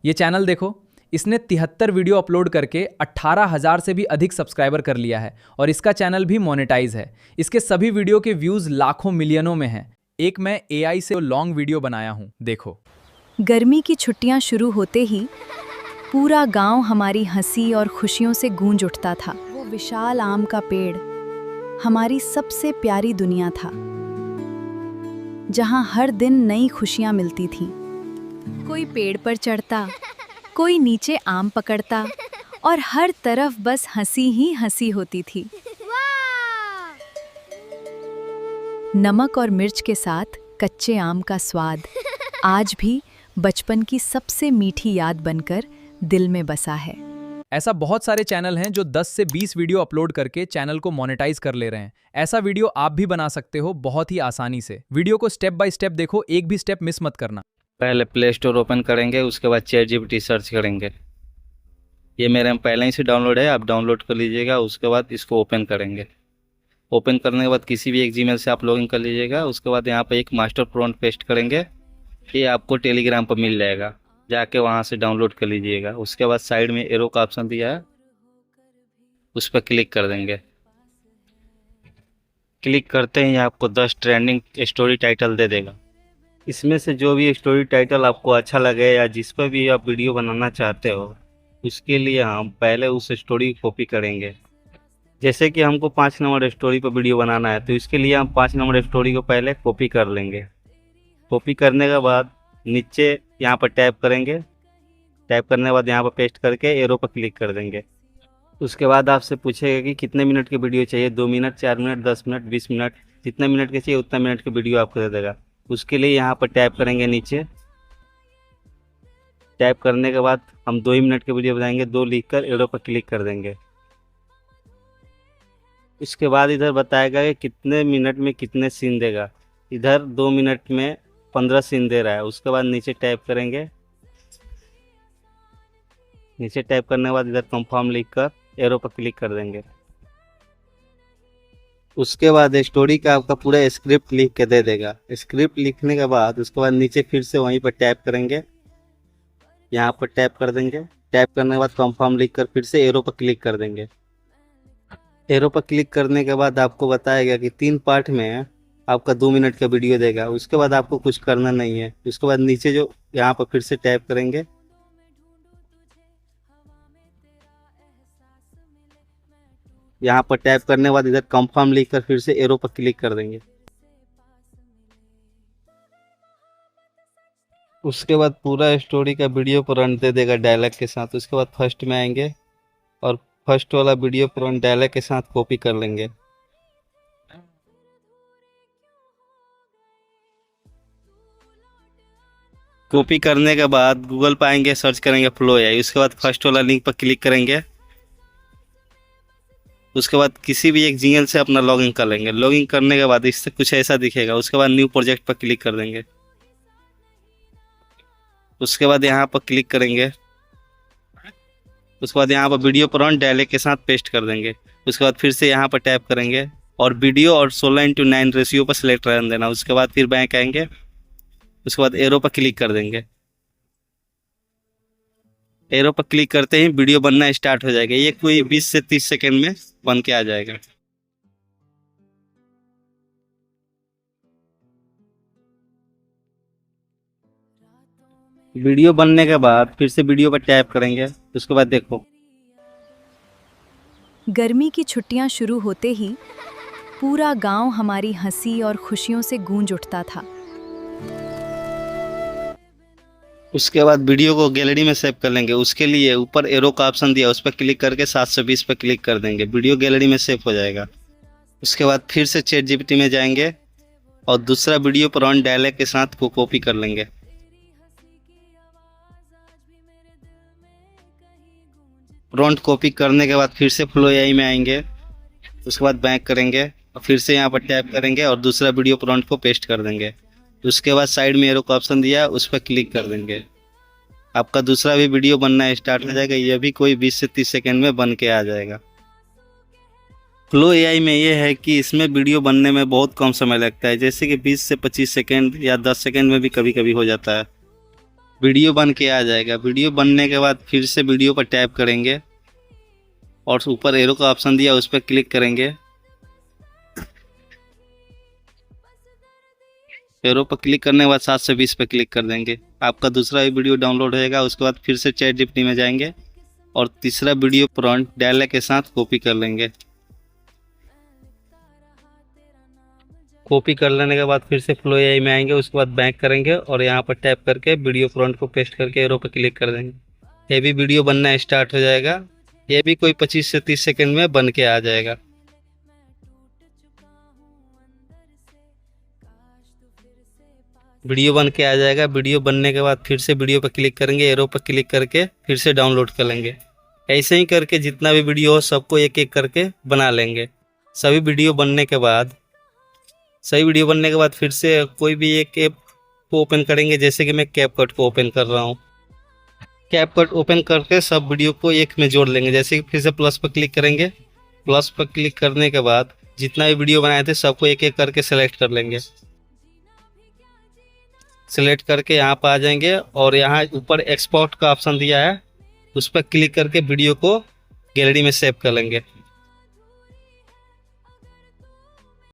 ये चैनल देखो, इसने 73 वीडियो अपलोड करके 18,000 से भी अधिक सब्सक्राइबर कर लिया है और इसका चैनल भी मोनेटाइज है। इसके सभी वीडियो के व्यूज लाखों मिलियनों में हैं। एक मैं एआई से लॉन्ग वीडियो बनाया हूँ, देखो। गर्मी की छुट्टियां शुरू होते ही पूरा गांव हमारी हंसी और खुशियों से गूंज उठता था। वो विशाल आम का पेड़ हमारी सबसे प्यारी दुनिया था, जहां हर दिन नई खुशियां मिलती थीं। कोई पेड़ पर चढ़ता, कोई नीचे आम पकड़ता और हर तरफ बस हंसी ही हंसी होती थी। नमक और मिर्च के साथ कच्चे आम का स्वाद आज भी बचपन की सबसे मीठी याद बनकर दिल में बसा है। ऐसा बहुत सारे चैनल हैं जो 10 से 20 वीडियो अपलोड करके चैनल को मोनेटाइज कर ले रहे हैं। ऐसा वीडियो आप भी बना सकते हो बहुत ही आसानी से। वीडियो को स्टेप बाय स्टेप देखो, एक भी स्टेप मिस मत करना। पहले प्ले स्टोर ओपन करेंगे, उसके बाद ChatGPT सर्च करेंगे। ये मेरे में पहले ही से डाउनलोड है, आप डाउनलोड कर लीजिएगा। उसके बाद इसको ओपन करेंगे। ओपन करने के बाद किसी भी एक जीमेल से आप लॉगिन कर लीजिएगा। उसके बाद यहाँ पे एक मास्टर प्रॉम्प्ट पेस्ट करेंगे, ये आपको टेलीग्राम पर मिल जाएगा, जाके वहाँ से डाउनलोड कर लीजिएगा। उसके बाद साइड में एरो का ऑप्शन दिया है, उस पर क्लिक कर देंगे। क्लिक करते ही आपको 10 ट्रेंडिंग स्टोरी टाइटल दे देगा। इसमें से जो भी स्टोरी टाइटल आपको अच्छा लगे या जिस पर भी आप वीडियो बनाना चाहते हो, उसके लिए हम पहले उस स्टोरी को कॉपी करेंगे। जैसे कि हमको 5 नंबर स्टोरी पर वीडियो बनाना है, तो इसके लिए हम 5 नंबर स्टोरी को पहले कॉपी कर लेंगे। कॉपी करने के बाद नीचे यहाँ पर टैप करेंगे। टैप करने के बाद यहाँ पर पेस्ट करके एरो पर क्लिक कर देंगे। उसके बाद आपसे पूछेगा कि कितने मिनट की वीडियो चाहिए, 2 मिनट, 4 मिनट, 10 मिनट, 20 मिनट, जितने मिनट के चाहिए उतना मिनट की वीडियो आपको दे देगा। उसके लिए यहाँ पर टैप करेंगे नीचे। टैप करने के बाद हम 2 ही मिनट की वीडियो बनाएंगे, 2 लिखकर एरो पर क्लिक कर देंगे। इसके बाद इधर बताएगा कि कितने मिनट में कितने सीन देगा। इधर 2 मिनट में 15 सीन दे रहा है। उसके बाद नीचे टैप करेंगे। नीचे टैप करने के बाद इधर कंफर्म लिखकर एरो पर क्लिक कर देंगे। उसके बाद स्टोरी का आपका पूरा स्क्रिप्ट लिख के दे देगा। स्क्रिप्ट लिखने के बाद उसके बाद नीचे फिर से वहीं पर टैप करेंगे, यहाँ पर टैप कर देंगे। टैप करने के बाद कंफर्म लिखकर फिर से एरो पर क्लिक कर देंगे। एरो पर क्लिक करने के बाद आपको बताएगा कि 3 पार्ट में आपका 2 मिनट का वीडियो देगा। उसके बाद आपको कुछ करना नहीं है। उसके बाद नीचे जो यहाँ पर फिर से टैप करेंगे, यहाँ पर टैप करने के बाद इधर कंफर्म लिखकर फिर से एरो पर क्लिक कर देंगे। उसके बाद पूरा स्टोरी का वीडियो पूरन दे देगा डायलॉग के साथ। उसके बाद फर्स्ट में आएंगे और फर्स्ट वाला वीडियो पूरन डायलॉग के साथ कॉपी कर लेंगे। कॉपी करने के बाद गूगल पर आएंगे, सर्च करेंगे फ्लो एआई। उसके बाद फर्स्ट वाला लिंक पर क्लिक करेंगे। उसके बाद किसी भी एक जीमेल से अपना लॉगिन कर लेंगे। लॉगिन करने के बाद इससे कुछ ऐसा दिखेगा। उसके बाद न्यू प्रोजेक्ट पर क्लिक कर देंगे। उसके बाद यहाँ पर क्लिक करेंगे। उसके बाद यहाँ पर वीडियो पूरन डायलॉग के साथ पेस्ट कर देंगे। उसके बाद फिर से यहाँ पर टैप करेंगे और वीडियो और 16:9 रेशियो पर सिलेक्ट रहने देना। उसके बाद फिर बैक आएंगे। उसके बाद एरो पर क्लिक कर देंगे। एरो पर क्लिक करते ही वीडियो बनना स्टार्ट हो जाएगा। ये कोई 20 से 30 सेकंड में बन के आ जाएगा। वीडियो बनने के बाद फिर से वीडियो पर टैप करेंगे। उसके बाद देखो, गर्मी की छुट्टियां शुरू होते ही पूरा गांव हमारी हंसी और खुशियों से गूंज उठता था। उसके बाद वीडियो को गैलरी में सेव कर लेंगे। उसके लिए ऊपर एरो का ऑप्शन दिया, उस पर क्लिक करके 720 पर क्लिक कर देंगे। वीडियो गैलरी में सेव हो जाएगा। उसके बाद फिर से ChatGPT में जाएंगे और दूसरा वीडियो पूरन डायलॉग के साथ को कॉपी कर लेंगे। प्रॉम्प्ट कॉपी करने के बाद फिर से फ्लो एआई में आएंगे। उसके बाद बैक करेंगे और फिर से यहाँ पर टैप करेंगे और दूसरा वीडियो प्रॉम्प्ट को पेस्ट कर देंगे। उसके बाद साइड में एरो का ऑप्शन दिया है, उस पर क्लिक कर देंगे। आपका दूसरा भी वीडियो बनना स्टार्ट हो जाएगा। यह भी कोई 20 से 30 सेकंड में बन के आ जाएगा। फ्लो एआई में ये है कि इसमें वीडियो बनने में बहुत कम समय लगता है, जैसे कि 20 से 25 सेकंड या 10 सेकंड में भी कभी कभी हो जाता है। वीडियो बन के आ जाएगा। वीडियो बनने के बाद फिर से वीडियो पर टैप करेंगे और ऊपर एरो का ऑप्शन दिया उस पर क्लिक करेंगे। एरो पर क्लिक करने के बाद 720 पे क्लिक कर देंगे। आपका दूसरा भी वीडियो डाउनलोड हो जाएगा। उसके बाद फिर से चैट जीपीटी में जाएंगे और तीसरा वीडियो प्रॉम्प्ट डायलॉग के साथ कॉपी कर लेंगे। कॉपी कर लेने के बाद फिर से फ्लो एआई में आएंगे। उसके बाद बैक करेंगे और यहाँ पर टैप करके वीडियो प्रॉम्प्ट को पेस्ट करके एरो पर क्लिक कर देंगे। ये भी वीडियो बनना स्टार्ट हो जाएगा। ये भी कोई 25 से 30 सेकंड में बन के आ जाएगा। वीडियो बन के आ जाएगा। वीडियो बनने के बाद फिर से वीडियो पर क्लिक करेंगे, एरो पर क्लिक करके फिर से डाउनलोड कर लेंगे। ऐसे ही करके जितना भी वीडियो हो सबको एक एक करके बना लेंगे। सभी वीडियो बनने के बाद फिर से कोई भी एक ऐप को ओपन करेंगे। जैसे कि मैं कैपकट को ओपन कर रहा हूँ। कैपकट ओपन करके सब वीडियो को एक में जोड़ लेंगे। जैसे कि फिर से प्लस पर क्लिक करेंगे। प्लस पर क्लिक करने के बाद जितना भी वीडियो बनाए थे सबको एक एक करके सेलेक्ट कर लेंगे। सेलेक्ट करके यहाँ पर आ जाएंगे और यहाँ ऊपर एक्सपोर्ट का ऑप्शन दिया है, उस पर क्लिक करके वीडियो को गैलरी में सेव कर लेंगे।